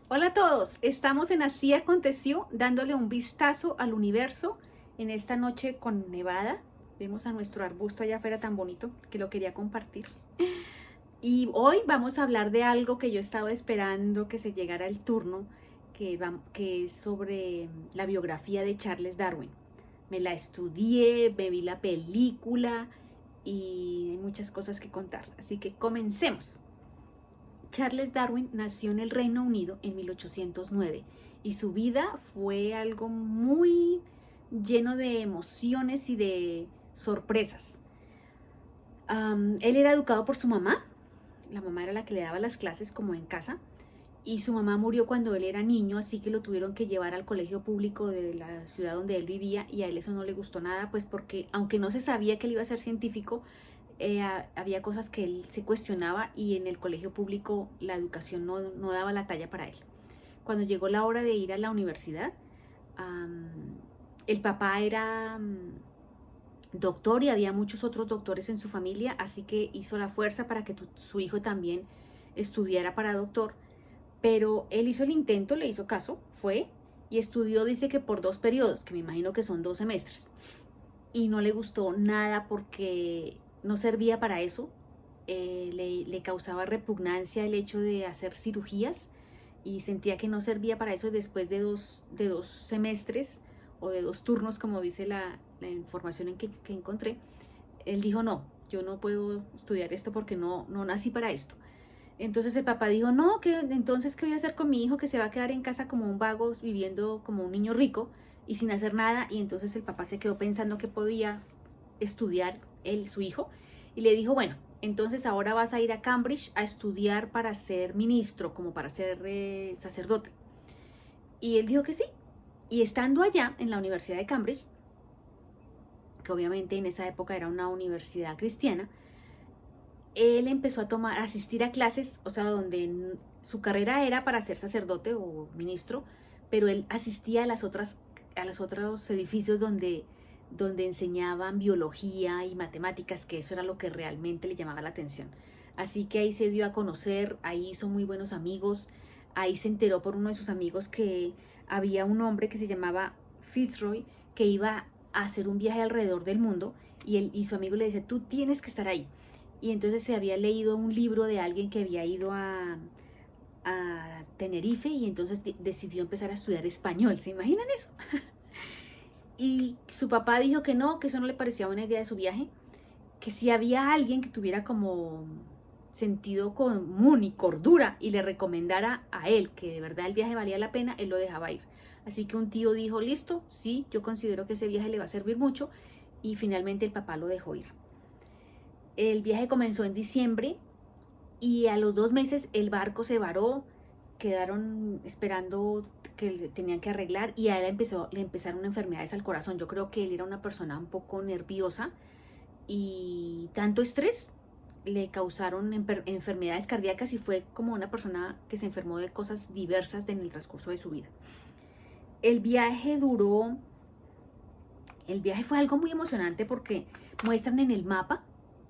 Hola a todos, estamos en Así Aconteció, dándole un vistazo al universo en esta noche con nevada. Vemos a nuestro arbusto allá afuera tan bonito que lo quería compartir. Y hoy vamos a hablar de algo que yo he estado esperando que se llegara el turno, que es sobre la biografía de Charles Darwin. Me la estudié, me vi la película y hay muchas cosas que contar. Así que comencemos. Charles Darwin nació en el Reino Unido en 1809 y su vida fue algo muy lleno de emociones y de sorpresas. Él era educado por su mamá, la mamá era la que le daba las clases como en casa, y su mamá murió cuando él era niño, así que lo tuvieron que llevar al colegio público de la ciudad donde él vivía, y a él eso no le gustó nada, pues porque aunque no se sabía que él iba a ser científico, había cosas que él se cuestionaba y en el colegio público la educación no daba la talla para él. Cuando llegó la hora de ir a la universidad, el papá era doctor y había muchos otros doctores en su familia, así que hizo la fuerza para que su hijo también estudiara para doctor, pero él hizo el intento, le hizo caso, fue y estudió, dice que por 2 periodos, que me imagino que son 2 semestres, y no le gustó nada porque no servía para eso. Le causaba repugnancia el hecho de hacer cirugías y sentía que no servía para eso después de dos semestres o de 2 turnos, como dice la información que encontré. Él dijo, no, yo no puedo estudiar esto porque no nací para esto. Entonces el papá dijo, no, que entonces ¿qué voy a hacer con mi hijo que se va a quedar en casa como un vago, viviendo como un niño rico y sin hacer nada? Y entonces el papá se quedó pensando que podía estudiar él, su hijo, y le dijo, bueno, entonces ahora vas a ir a Cambridge a estudiar para ser ministro, como para ser sacerdote. Y él dijo que sí. Y estando allá en la Universidad de Cambridge, que obviamente en esa época era una universidad cristiana, él empezó a asistir a clases, o sea, donde su carrera era para ser sacerdote o ministro, pero él asistía a los otros edificios donde enseñaban biología y matemáticas, que eso era lo que realmente le llamaba la atención. Así que ahí se dio a conocer, ahí hizo muy buenos amigos, ahí se enteró por uno de sus amigos que había un hombre que se llamaba Fitzroy, que iba a hacer un viaje alrededor del mundo, y él y su amigo le dice, tú tienes que estar ahí. Y entonces se había leído un libro de alguien que había ido a Tenerife y entonces decidió empezar a estudiar español. ¿Se imaginan eso? Y su papá dijo que no, que eso no le parecía buena idea de su viaje, que si había alguien que tuviera como sentido común y cordura y le recomendara a él que de verdad el viaje valía la pena, él lo dejaba ir. Así que un tío dijo, listo, sí, yo considero que ese viaje le va a servir mucho, y finalmente el papá lo dejó ir. El viaje comenzó en diciembre y a los 2 meses el barco se varó, quedaron esperando que tenían que arreglar, y a él le empezaron enfermedades al corazón. Yo creo que él era una persona un poco nerviosa y tanto estrés le causaron enfermedades cardíacas, y fue como una persona que se enfermó de cosas diversas en el transcurso de su vida. El viaje duró, el viaje fue algo muy emocionante porque muestran en el mapa,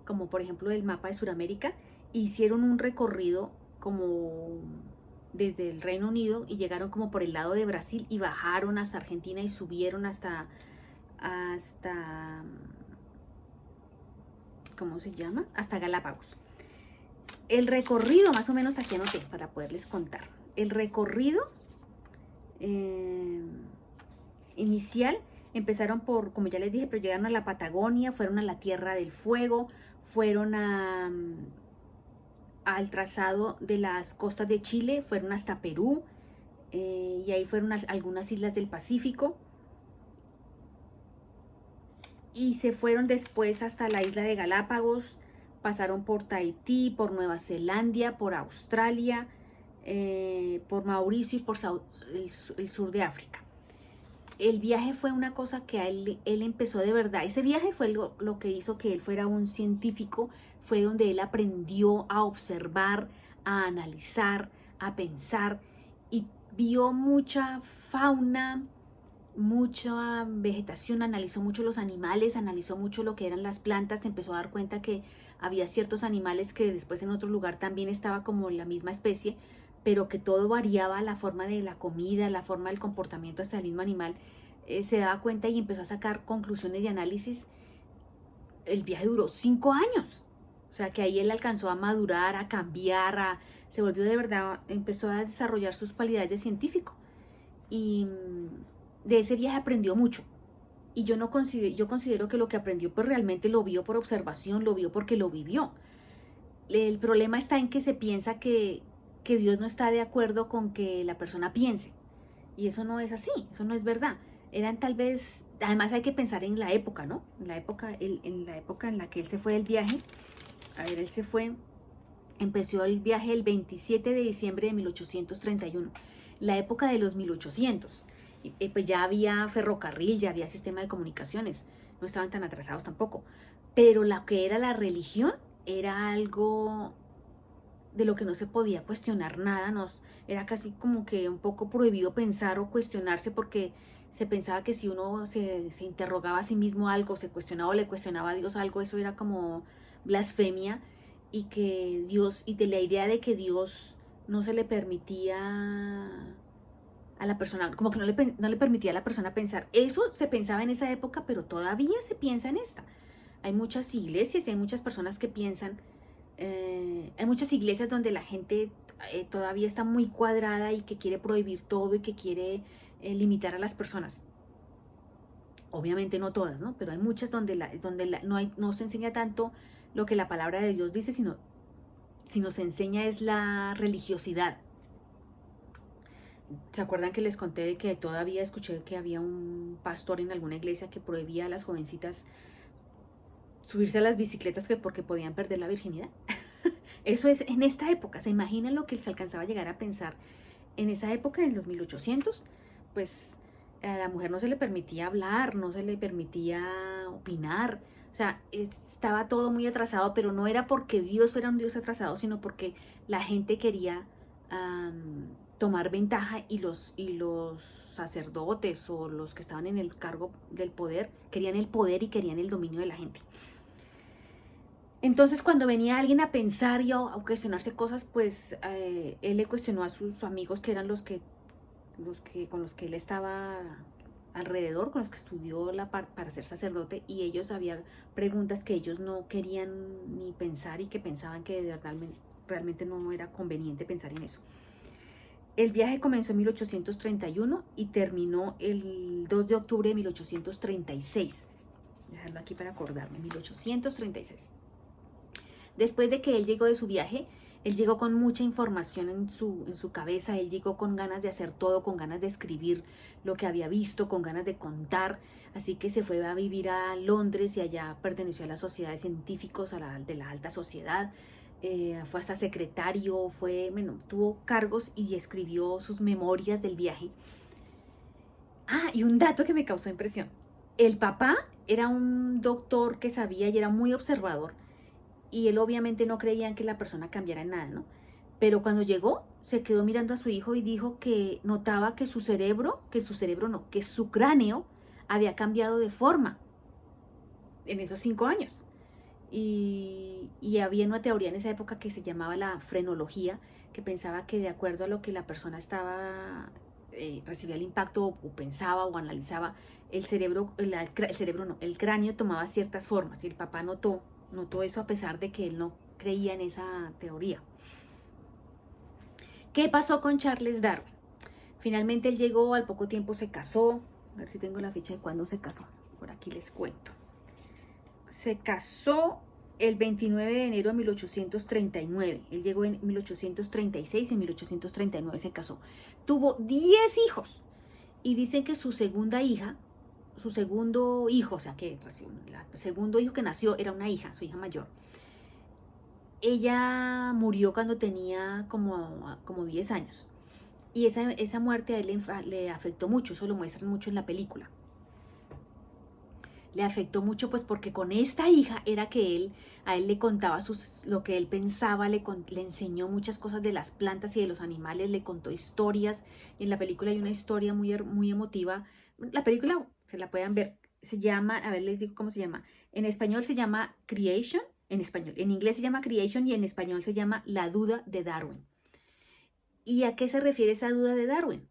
como por ejemplo el mapa de Sudamérica, hicieron un recorrido como desde el Reino Unido y llegaron como por el lado de Brasil y bajaron hasta Argentina y subieron hasta ¿cómo se llama? Hasta Galápagos. El recorrido, más o menos aquí anoté para poderles contar. El recorrido inicial empezaron por, como ya les dije, pero llegaron a la Patagonia, fueron a la Tierra del Fuego, fueron al trazado de las costas de Chile, fueron hasta Perú, y ahí fueron a algunas islas del Pacífico, y se fueron después hasta la isla de Galápagos, pasaron por Tahití, por Nueva Zelanda, por Australia, por Mauricio y por el sur de África. El viaje fue una cosa que a él empezó de verdad. Ese viaje fue lo que hizo que él fuera un científico, fue donde él aprendió a observar, a analizar, a pensar, y vio mucha fauna, mucha vegetación, analizó mucho los animales, analizó mucho lo que eran las plantas, se empezó a dar cuenta que había ciertos animales que después en otro lugar también estaba como la misma especie, pero que todo variaba, la forma de la comida, la forma del comportamiento hasta el mismo animal, se daba cuenta y empezó a sacar conclusiones y análisis. El viaje duró 5 años. O sea que ahí él alcanzó a madurar, a cambiar, se volvió de verdad, empezó a desarrollar sus cualidades de científico. Y de ese viaje aprendió mucho. Y yo considero que lo que aprendió pues realmente lo vio por observación, lo vio porque lo vivió. El problema está en que se piensa que Dios no está de acuerdo con que la persona piense. Y eso no es así, eso no es verdad. Eran tal vez, además hay que pensar en la época, ¿no? En la época en la que él se fue del viaje. A ver, él se fue, empezó el viaje el 27 de diciembre de 1831, la época de los 1800. Y pues ya había ferrocarril, ya había sistema de comunicaciones, no estaban tan atrasados tampoco. Pero lo que era la religión era algo de lo que no se podía cuestionar nada, era casi como que un poco prohibido pensar o cuestionarse, porque se pensaba que si uno se interrogaba a sí mismo algo, se cuestionaba o le cuestionaba a Dios algo, eso era como blasfemia, y que Dios, y de la idea de que Dios no se le permitía a la persona, como que no le permitía a la persona pensar. Eso se pensaba en esa época, pero todavía se piensa en esta. Hay muchas iglesias y hay muchas personas que piensan, hay muchas iglesias donde la gente todavía está muy cuadrada y que quiere prohibir todo y que quiere limitar a las personas. Obviamente no todas, ¿no? Pero hay muchas donde no se enseña tanto lo que la palabra de Dios dice, sino se enseña es la religiosidad. ¿Se acuerdan que les conté de que todavía escuché que había un pastor en alguna iglesia que prohibía a las jovencitas subirse a las bicicletas porque podían perder la virginidad? Eso es en esta época. ¿Se imaginan lo que se alcanzaba a llegar a pensar en esa época, en los 1800? Pues a la mujer no se le permitía hablar, no se le permitía opinar. O sea, estaba todo muy atrasado, pero no era porque Dios fuera un Dios atrasado, sino porque la gente quería tomar ventaja, y los sacerdotes o los que estaban en el cargo del poder querían el poder y querían el dominio de la gente. Entonces, cuando venía alguien a pensar y a cuestionarse cosas, pues él le cuestionó a sus amigos, que eran con los que él estaba alrededor, con los que estudió para ser sacerdote, y ellos había preguntas que ellos no querían ni pensar, y que pensaban que realmente no era conveniente pensar en eso. El viaje comenzó en 1831 y terminó el 2 de octubre de 1836. Dejarlo aquí para acordarme, 1836. Después de que él llegó de su viaje, él llegó con mucha información en su cabeza, él llegó con ganas de hacer todo, con ganas de escribir lo que había visto, con ganas de contar, así que se fue a vivir a Londres y allá perteneció a la sociedad de científicos, de la alta sociedad, fue hasta secretario, tuvo cargos y escribió sus memorias del viaje. Y un dato que me causó impresión: el papá era un doctor que sabía y era muy observador, y él obviamente no creía en que la persona cambiara en nada, ¿no? Pero cuando llegó, se quedó mirando a su hijo y dijo que notaba que su cráneo había cambiado de forma en esos 5 años. Y había una teoría en esa época que se llamaba la frenología, que pensaba que de acuerdo a lo que la persona recibía el impacto, o pensaba o analizaba, el cráneo tomaba ciertas formas, y el papá notó eso a pesar de que él no creía en esa teoría. ¿Qué pasó con Charles Darwin? Finalmente él llegó, al poco tiempo se casó. A ver si tengo la fecha de cuándo se casó. Por aquí les cuento. Se casó el 29 de enero de 1839. Él llegó en 1836, en 1839 se casó. Tuvo 10 hijos. Y dicen que su segundo hijo, o sea que el segundo hijo que nació era una hija, su hija mayor. Ella murió cuando tenía como 10 años. Y esa muerte a él le afectó mucho, eso lo muestran mucho en la película. Le afectó mucho, pues porque con esta hija era que a él le contaba lo que él pensaba, le enseñó muchas cosas de las plantas y de los animales, le contó historias. Y en la película hay una historia muy, muy emotiva. La película, se la puedan ver, se llama, a ver, les digo cómo se llama. En español se llama Creation, en inglés se llama Creation, y en español se llama La duda de Darwin. ¿Y a qué se refiere esa duda de Darwin?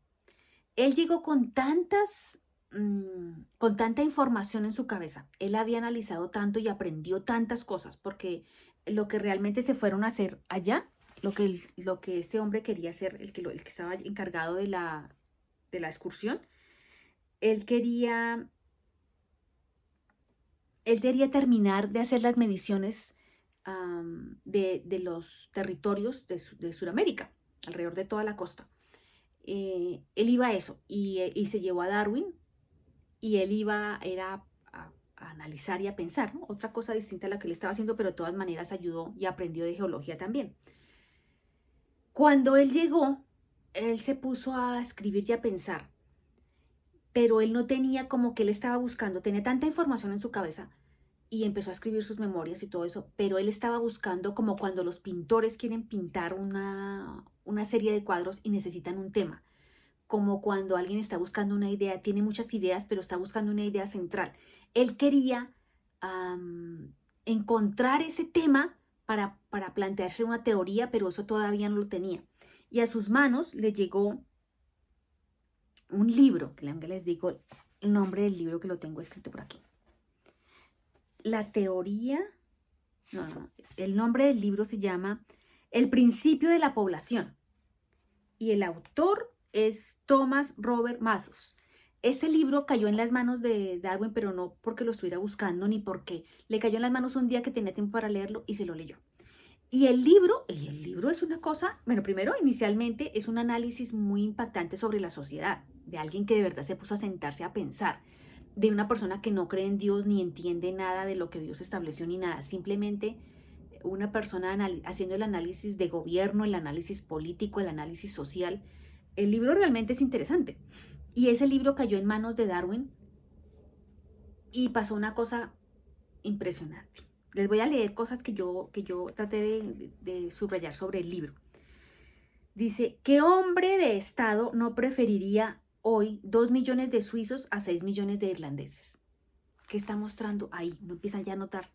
Él llegó con tanta información en su cabeza. Él había analizado tanto y aprendió tantas cosas, porque lo que realmente se fueron a hacer allá, lo que este hombre quería hacer, el que estaba encargado de la excursión, él quería, él quería terminar de hacer las mediciones de los territorios de Sudamérica, alrededor de toda la costa. Él iba a eso y se llevó a Darwin y él era a analizar y a pensar, ¿no? Otra cosa distinta a la que él estaba haciendo, pero de todas maneras ayudó y aprendió de geología también. Cuando él llegó, él se puso a escribir y a pensar, pero él no tenía como que él estaba buscando, tenía tanta información en su cabeza y empezó a escribir sus memorias y todo eso, pero él estaba buscando como cuando los pintores quieren pintar una serie de cuadros y necesitan un tema, como cuando alguien está buscando una idea, tiene muchas ideas, pero está buscando una idea central. Él quería encontrar ese tema para plantearse una teoría, pero eso todavía no lo tenía. Y a sus manos le llegó un libro, que les digo el nombre del libro que lo tengo escrito por aquí. La teoría, el nombre del libro se llama El principio de la población. Y el autor es Thomas Robert Malthus. Ese libro cayó en las manos de Darwin, pero no porque lo estuviera buscando, ni porque le cayó en las manos un día que tenía tiempo para leerlo y se lo leyó. Y el libro es una cosa, bueno, primero, inicialmente es un análisis muy impactante sobre la sociedad, de alguien que de verdad se puso a sentarse a pensar, de una persona que no cree en Dios ni entiende nada de lo que Dios estableció ni nada, simplemente una persona haciendo el análisis de gobierno, el análisis político, el análisis social. El libro realmente es interesante. Y ese libro cayó en manos de Darwin y pasó una cosa impresionante. Les voy a leer cosas que yo traté de subrayar sobre el libro. Dice, ¿qué hombre de Estado no preferiría hoy 2 millones de suizos a 6 millones de irlandeses? ¿Qué está mostrando ahí? Uno empieza ya a notar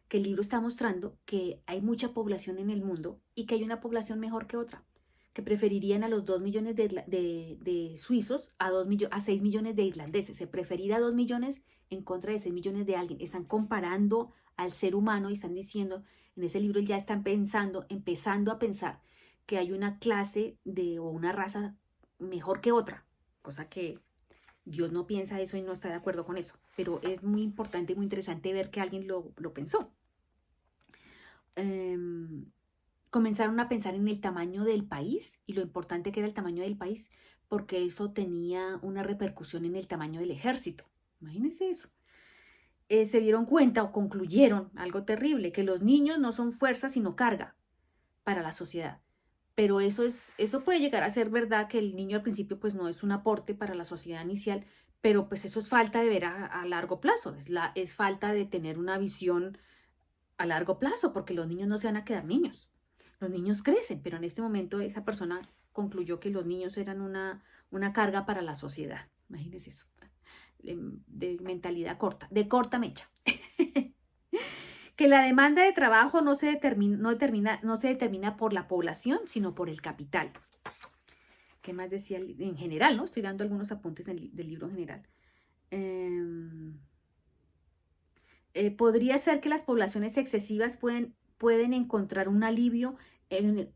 que el libro está mostrando que hay mucha población en el mundo y que hay una población mejor que otra, que preferirían a los 2 millones de suizos a 6 millones de irlandeses. Se preferirá 2 millones en contra de 6 millones de alguien. Están comparando al ser humano y están diciendo, en ese libro ya están empezando a pensar que hay una clase o una raza mejor que otra, cosa que Dios no piensa eso y no está de acuerdo con eso, pero es muy importante y muy interesante ver que alguien lo pensó. Comenzaron a pensar en el tamaño del país y lo importante que era el tamaño del país, porque eso tenía una repercusión en el tamaño del ejército. Imagínense eso. Se dieron cuenta o concluyeron algo terrible, que los niños no son fuerza sino carga para la sociedad. Pero eso puede llegar a ser verdad, que el niño al principio pues no es un aporte para la sociedad inicial, pero pues eso es falta de ver a largo plazo, es falta de tener una visión a largo plazo, porque los niños no se van a quedar niños. Los niños crecen, pero en este momento esa persona concluyó que los niños eran una carga para la sociedad. Imagínense eso, de mentalidad corta, de corta mecha. Que la demanda de trabajo no se determina por la población, sino por el capital. ¿Qué más decía en general? ¿No? Estoy dando algunos apuntes del libro en general. Podría ser que las poblaciones excesivas pueden encontrar un alivio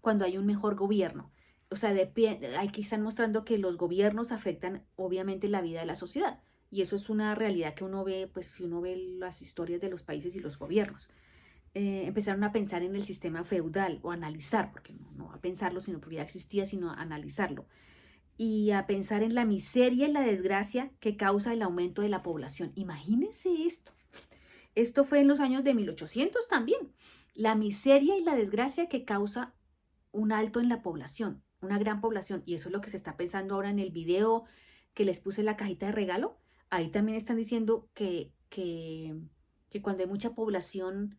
cuando hay un mejor gobierno. O sea, aquí están mostrando que los gobiernos afectan obviamente la vida de la sociedad. Y eso es una realidad que uno ve, pues si uno ve las historias de los países y los gobiernos. Empezaron a pensar en el sistema feudal o analizar, porque no a pensarlo, sino porque ya existía, sino a analizarlo. Y a pensar en la miseria y la desgracia que causa el aumento de la población. Imagínense esto. Esto fue en los años de 1800 también. La miseria y la desgracia que causa un alto en la población, una gran población. Y eso es lo que se está pensando ahora en el video que les puse en la cajita de regalo. Ahí también están diciendo que cuando hay mucha población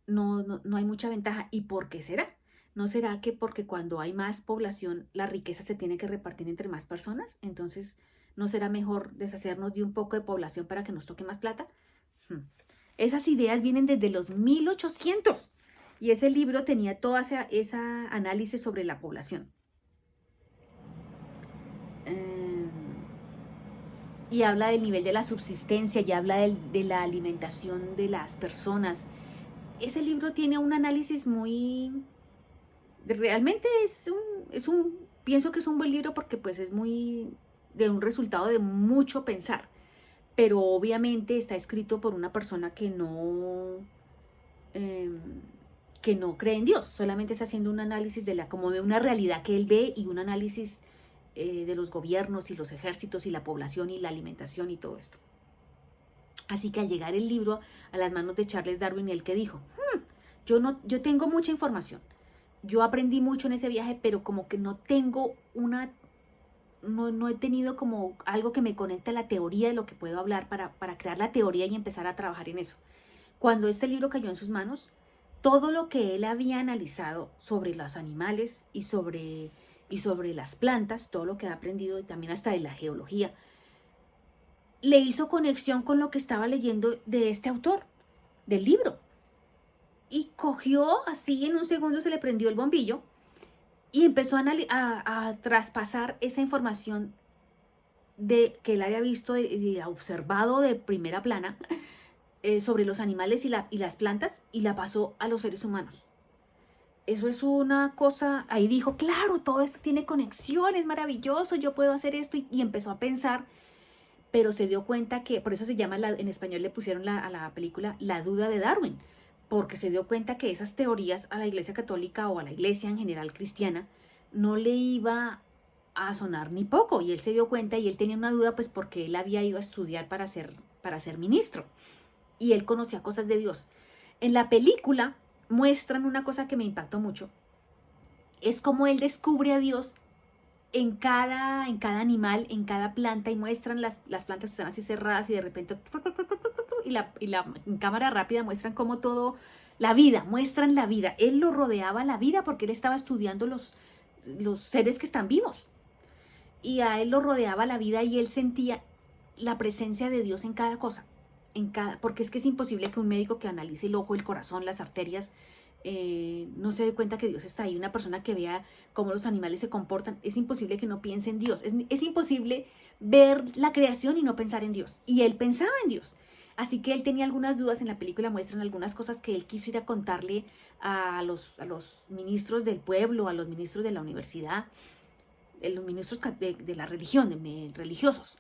no hay mucha ventaja. ¿Y por qué será? ¿No será que porque cuando hay más población la riqueza se tiene que repartir entre más personas? Entonces, ¿no será mejor deshacernos de un poco de población para que nos toque más plata? Esas ideas vienen desde los 1800 y ese libro tenía toda esa análisis sobre la población. y habla del nivel de la subsistencia y habla de la alimentación de las personas. Ese libro tiene un análisis muy... Realmente pienso que es un buen libro porque pues es muy de un resultado de mucho pensar, pero obviamente está escrito por una persona em, que no cree en Dios, solamente está haciendo un análisis como de una realidad que él ve y un análisis de los gobiernos y los ejércitos y la población y la alimentación y todo esto. Así que al llegar el libro a las manos de Charles Darwin, él que dijo, yo tengo mucha información, yo aprendí mucho en ese viaje, pero como que no tengo no he tenido como algo que me conecte a la teoría de lo que puedo hablar para crear la teoría y empezar a trabajar en eso. Cuando este libro cayó en sus manos, todo lo que él había analizado sobre los animales y sobre las plantas, todo lo que ha aprendido y también hasta de la geología, le hizo conexión con lo que estaba leyendo de este autor, del libro. Y cogió así, en un segundo se le prendió el bombillo y empezó a traspasar esa información que él había visto y observado de primera plana sobre los animales y las plantas, y la pasó a los seres humanos. Eso es una cosa, ahí dijo, claro, todo esto tiene conexión, es maravilloso, yo puedo hacer esto, y empezó a pensar, pero se dio cuenta que, por eso se llama, en español le pusieron a la película La duda de Darwin, porque se dio cuenta que esas teorías a la Iglesia Católica o a la Iglesia en general cristiana no le iba a sonar ni poco, y él se dio cuenta y él tenía una duda pues porque él había ido a estudiar para ser ministro y él conocía cosas de Dios. En la película muestran una cosa que me impactó mucho, es como él descubre a Dios en cada animal, en cada planta, y muestran las plantas están así cerradas y de repente en cámara rápida muestran como todo, muestran la vida. Él lo rodeaba la vida porque él estaba estudiando los seres que están vivos. Y a él lo rodeaba la vida y él sentía la presencia de Dios en cada cosa. Porque es que es imposible que un médico que analice el ojo, el corazón, las arterias, no se dé cuenta que Dios está ahí. Una persona que vea cómo los animales se comportan, es imposible que no piense en Dios. Es imposible ver la creación y no pensar en Dios. Y él pensaba en Dios. Así que él tenía algunas dudas. En la película muestran algunas cosas que él quiso ir a contarle a los ministros del pueblo, a los ministros de la universidad, a los ministros de la religión, religiosos.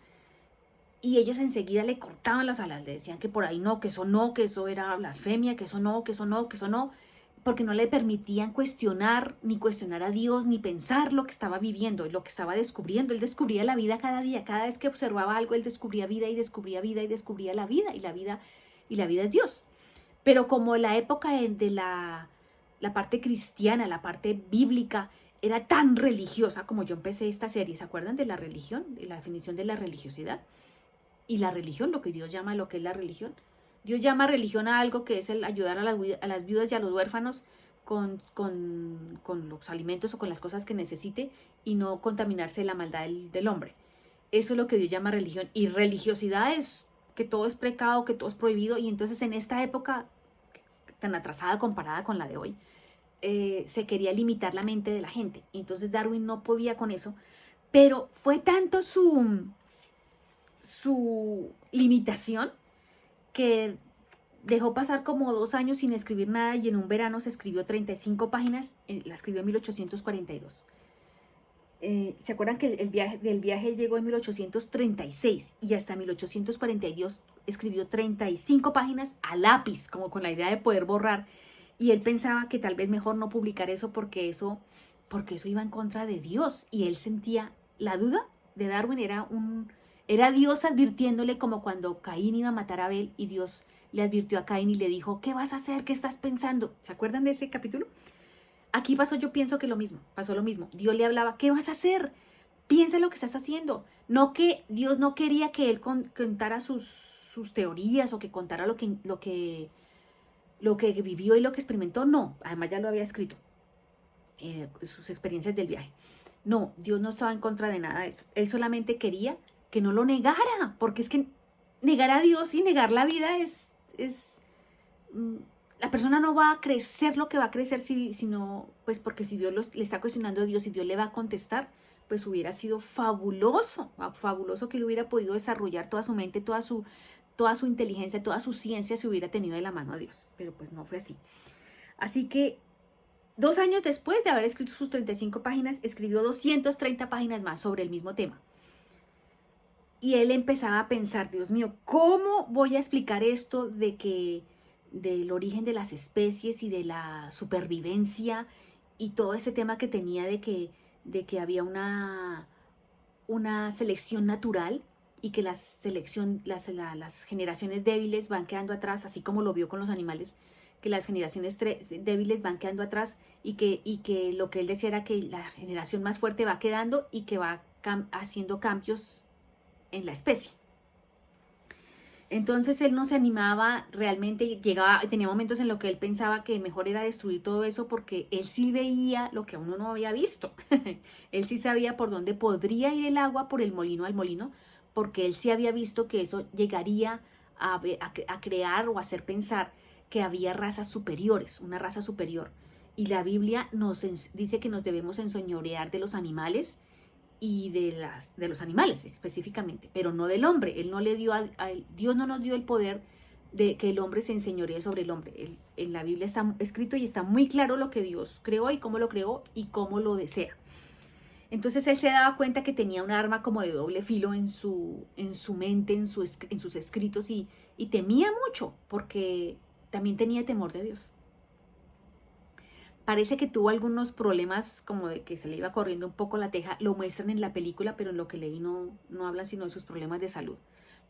Y ellos enseguida le cortaban las alas, le decían que por ahí no, que eso era blasfemia, que eso no, porque no le permitían cuestionar, ni cuestionar a Dios, ni pensar lo que estaba viviendo, lo que estaba descubriendo. Él descubría la vida cada día, cada vez que observaba algo, él descubría vida y descubría vida y descubría la vida, y la vida es Dios. Pero como la época de la parte cristiana, la parte bíblica, era tan religiosa, como yo empecé esta serie, ¿se acuerdan de la religión, de la definición de la religiosidad? Y la religión, lo que Dios llama lo que es la religión. Dios llama religión a algo que es el ayudar a las viudas y a los huérfanos con los alimentos o con las cosas que necesite, y no contaminarse la maldad del hombre. Eso es lo que Dios llama religión. Y religiosidad es que todo es pecado, que todo es prohibido. Y entonces en esta época tan atrasada comparada con la de hoy, se quería limitar la mente de la gente. Entonces Darwin no podía con eso. Pero fue tanto su limitación que dejó pasar como 2 años sin escribir nada, y en un verano se escribió 35 páginas, la escribió en 1842. ¿Se acuerdan que del viaje llegó en 1836 y hasta 1842 escribió 35 páginas a lápiz, como con la idea de poder borrar? Y él pensaba que tal vez mejor no publicar eso porque eso iba en contra de Dios, y él sentía la duda de Darwin era Dios advirtiéndole, como cuando Caín iba a matar a Abel y Dios le advirtió a Caín y le dijo, ¿qué vas a hacer? ¿Qué estás pensando? ¿Se acuerdan de ese capítulo? Aquí yo pienso que pasó lo mismo. Dios le hablaba, ¿qué vas a hacer? Piensa en lo que estás haciendo. No, que Dios no quería que él contara sus teorías o que contara lo que vivió y lo que experimentó. No, además ya lo había escrito, sus experiencias del viaje. No, Dios no estaba en contra de nada de eso. Él solamente quería que no lo negara, porque es que negar a Dios y negar la vida la persona no va a crecer lo que va a crecer si no, pues porque si Dios le está cuestionando a Dios y Dios le va a contestar, pues hubiera sido fabuloso, fabuloso que él hubiera podido desarrollar toda su mente, toda su inteligencia, toda su ciencia se hubiera tenido de la mano a Dios, pero pues no fue así. Así que 2 años después de haber escrito sus 35 páginas, escribió 230 páginas más sobre el mismo tema. Y él empezaba a pensar, Dios mío, ¿cómo voy a explicar esto del origen de las especies y de la supervivencia y todo este tema que tenía de que había una selección natural y que las generaciones débiles van quedando atrás, así como lo vio con los animales, que las generaciones débiles van quedando atrás y que lo que él decía era que la generación más fuerte va quedando y que va haciendo cambios en la especie? Entonces él no se animaba realmente, tenía momentos en los que él pensaba que mejor era destruir todo eso porque él sí veía lo que uno no había visto. Él sí sabía por dónde podría ir el agua por el molino al molino, porque él sí había visto que eso llegaría a crear o hacer pensar que había razas superiores, una raza superior. Y la Biblia dice que nos debemos enseñorear de los animales y de los animales específicamente, pero no del hombre. Él no le dio Dios no nos dio el poder de que el hombre se enseñoree sobre el hombre. En la Biblia está escrito y está muy claro lo que Dios creó y cómo lo creó y cómo lo desea. Entonces él se daba cuenta que tenía un arma como de doble filo en su mente, en sus escritos y temía mucho porque también tenía temor de Dios. Parece que tuvo algunos problemas como de que se le iba corriendo un poco la teja, lo muestran en la película, pero en lo que leí no hablan sino de sus problemas de salud.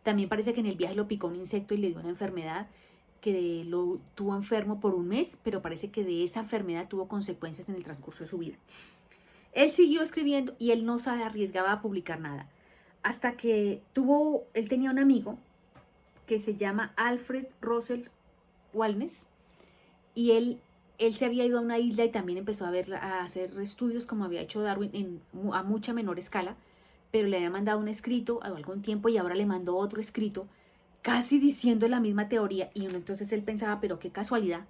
También parece que en el viaje lo picó un insecto y le dio una enfermedad que lo tuvo enfermo por un mes, pero parece que de esa enfermedad tuvo consecuencias en el transcurso de su vida. Él siguió escribiendo y él no se arriesgaba a publicar nada. Hasta que él tenía un amigo que se llama Alfred Russel Wallace y él se había ido a una isla y también empezó a hacer estudios como había hecho Darwin a mucha menor escala, pero le había mandado un escrito a algún tiempo y ahora le mandó otro escrito casi diciendo la misma teoría y entonces él pensaba, pero qué casualidad,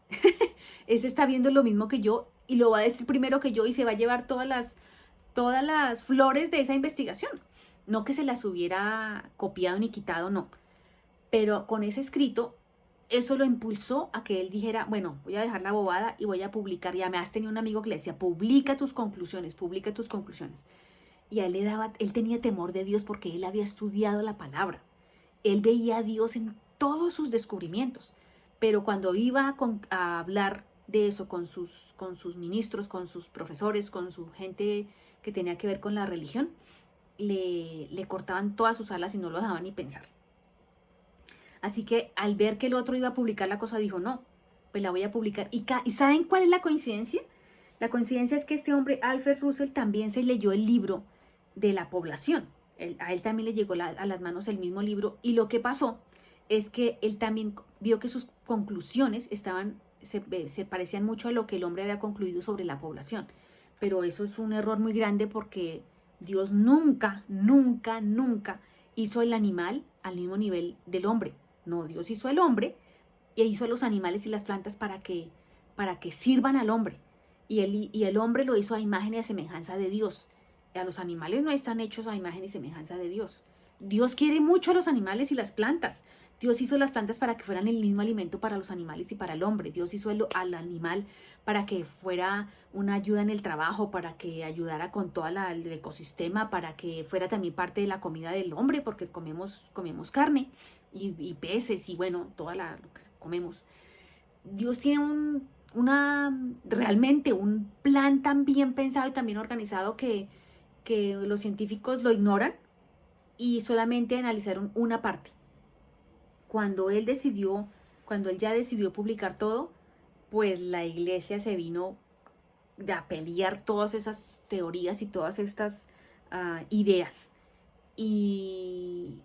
ese está viendo lo mismo que yo y lo va a decir primero que yo y se va a llevar todas las flores de esa investigación. No que se las hubiera copiado ni quitado, no, pero con ese escrito eso lo impulsó a que él dijera, bueno, voy a dejar la bobada y voy a publicar. Y además tenía un amigo que le decía, publica tus conclusiones, publica tus conclusiones. Y a él tenía temor de Dios porque él había estudiado la palabra. Él veía a Dios en todos sus descubrimientos. Pero cuando iba a hablar de eso con sus ministros, con sus profesores, con su gente que tenía que ver con la religión, le cortaban todas sus alas y no lo dejaban ni pensar. Así que al ver que el otro iba a publicar la cosa, dijo, no, pues la voy a publicar. ¿Y saben cuál es la coincidencia? La coincidencia es que este hombre, Alfred Russel, también se leyó el libro de la población. A él también le llegó a las manos el mismo libro. Y lo que pasó es que él también vio que sus conclusiones se parecían mucho a lo que el hombre había concluido sobre la población. Pero eso es un error muy grande porque Dios nunca, nunca, nunca hizo el animal al mismo nivel del hombre. No, Dios hizo al hombre e hizo a los animales y las plantas para que sirvan al hombre. Y el hombre lo hizo a imagen y a semejanza de Dios. Y a los animales no están hechos a imagen y semejanza de Dios. Dios quiere mucho a los animales y las plantas. Dios hizo las plantas para que fueran el mismo alimento para los animales y para el hombre. Dios hizo al animal para que fuera una ayuda en el trabajo, para que ayudara con todo el ecosistema, para que fuera también parte de la comida del hombre, porque comemos carne y peces y bueno, lo que comemos. Dios tiene realmente un plan tan bien pensado y tan bien organizado que los científicos lo ignoran y solamente analizaron una parte. Cuando él ya decidió publicar todo, pues la iglesia se vino a pelear todas esas teorías y todas estas ideas. Y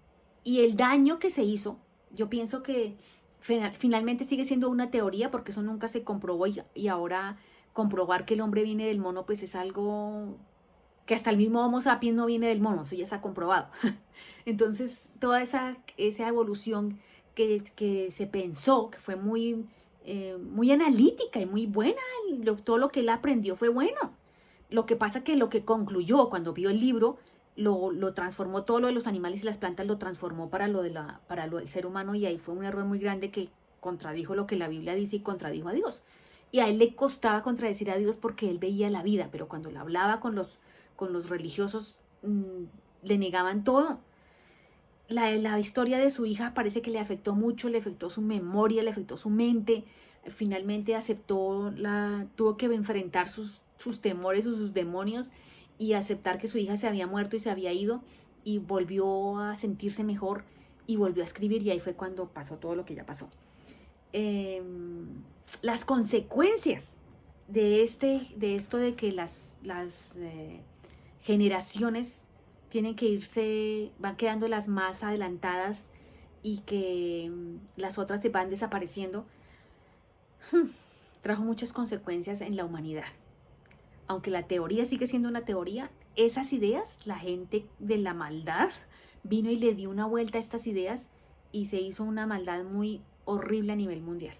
el daño que se hizo, yo pienso que finalmente sigue siendo una teoría porque eso nunca se comprobó y ahora comprobar que el hombre viene del mono pues es algo que hasta el mismo Homo sapiens no viene del mono, eso ya está comprobado. Entonces toda esa evolución que se pensó, que fue muy analítica y muy buena, todo lo que él aprendió fue bueno, Lo que pasa que lo que concluyó cuando vio el libro, lo transformó, todo lo de los animales y las plantas lo transformó para para lo del ser humano, y ahí fue un error muy grande que contradijo lo que la Biblia dice y contradijo a Dios. Y a él le costaba contradecir a Dios porque él veía la vida, pero cuando le hablaba con los religiosos, le negaban todo. La historia de su hija parece que le afectó mucho, le afectó su memoria, le afectó su mente. Finalmente tuvo que enfrentar sus temores o sus demonios y aceptar que su hija se había muerto y se había ido, y volvió a sentirse mejor y volvió a escribir, y ahí fue cuando pasó todo lo que ya pasó. Las consecuencias de esto de que las generaciones tienen que irse, van quedando las más adelantadas y que las otras se van desapareciendo, trajo muchas consecuencias en la humanidad. Aunque la teoría sigue siendo una teoría, esas ideas, la gente de la maldad vino y le dio una vuelta a estas ideas y se hizo una maldad muy horrible a nivel mundial.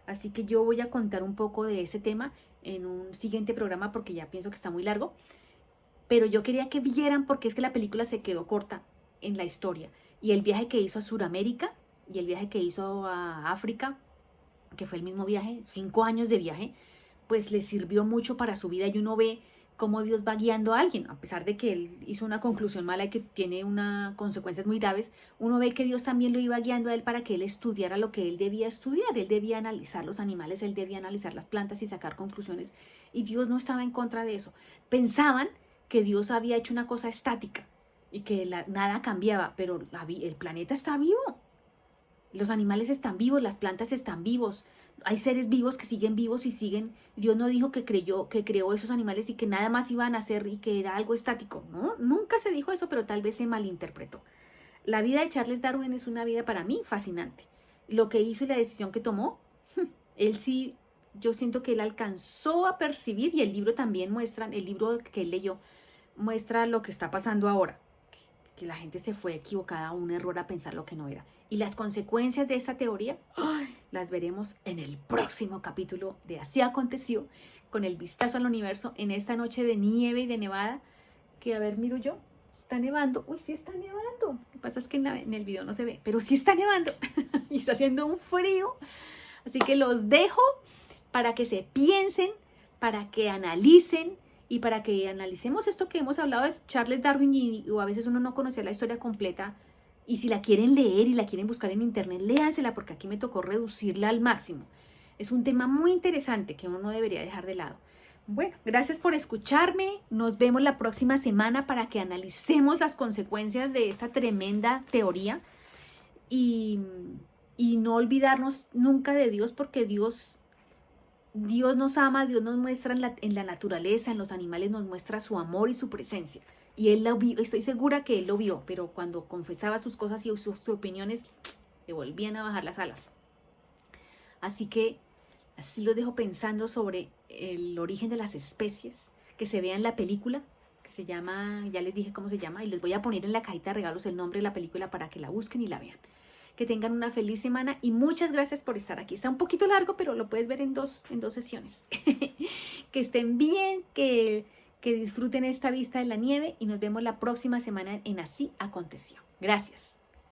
Así que yo voy a contar un poco de ese tema en un siguiente programa porque ya pienso que está muy largo. Pero yo quería que vieran, porque es que la película se quedó corta en la historia. Y el viaje que hizo a Sudamérica y el viaje que hizo a África, que fue el mismo viaje, 5 años de viaje, pues le sirvió mucho para su vida, y uno ve cómo Dios va guiando a alguien, a pesar de que él hizo una conclusión mala y que tiene consecuencias muy graves. Uno ve que Dios también lo iba guiando a él para que él estudiara lo que él debía estudiar. Él debía analizar los animales, él debía analizar las plantas y sacar conclusiones, y Dios no estaba en contra de eso. Pensaban que Dios había hecho una cosa estática y que nada cambiaba, pero el planeta está vivo, los animales están vivos, las plantas están vivos, hay seres vivos que siguen vivos y siguen. Dios no dijo que creó esos animales y que nada más iban a hacer y que era algo estático, ¿no? Nunca se dijo eso, pero tal vez se malinterpretó. La vida de Charles Darwin es una vida para mí fascinante. Lo que hizo y la decisión que tomó, él sí, yo siento que él alcanzó a percibir, y el libro también muestra, el libro que él leyó, muestra lo que está pasando ahora, que la gente se fue equivocada a un error a pensar lo que no era. Y las consecuencias de esta teoría las veremos en el próximo capítulo de Así Aconteció, con el vistazo al universo en esta noche de nieve y de nevada, que a ver, miro yo, está nevando. Uy, sí está nevando. Lo que pasa es que en el video no se ve, pero sí está nevando y está haciendo un frío. Así que los dejo para que se piensen, para que analicen y para que analicemos esto que hemos hablado de Charles Darwin, o a veces uno no conocía la historia completa. Y si la quieren leer y la quieren buscar en internet, léansela, porque aquí me tocó reducirla al máximo. Es un tema muy interesante que uno no debería dejar de lado. Bueno, gracias por escucharme. Nos vemos la próxima semana para que analicemos las consecuencias de esta tremenda teoría. Y no olvidarnos nunca de Dios, porque Dios nos ama, Dios nos muestra en la naturaleza, en los animales, nos muestra su amor y su presencia. Y él lo vio, estoy segura que él lo vio, pero cuando confesaba sus cosas y sus opiniones, le volvían a bajar las alas. Así que así los dejo pensando sobre el origen de las especies, que se vea en la película, que se llama, ya les dije cómo se llama, y les voy a poner en la cajita de regalos el nombre de la película para que la busquen y la vean. Que tengan una feliz semana y muchas gracias por estar aquí. Está un poquito largo, pero lo puedes ver en dos sesiones. Que estén bien, que disfruten esta vista de la nieve, y nos vemos la próxima semana en Así Aconteció. Gracias.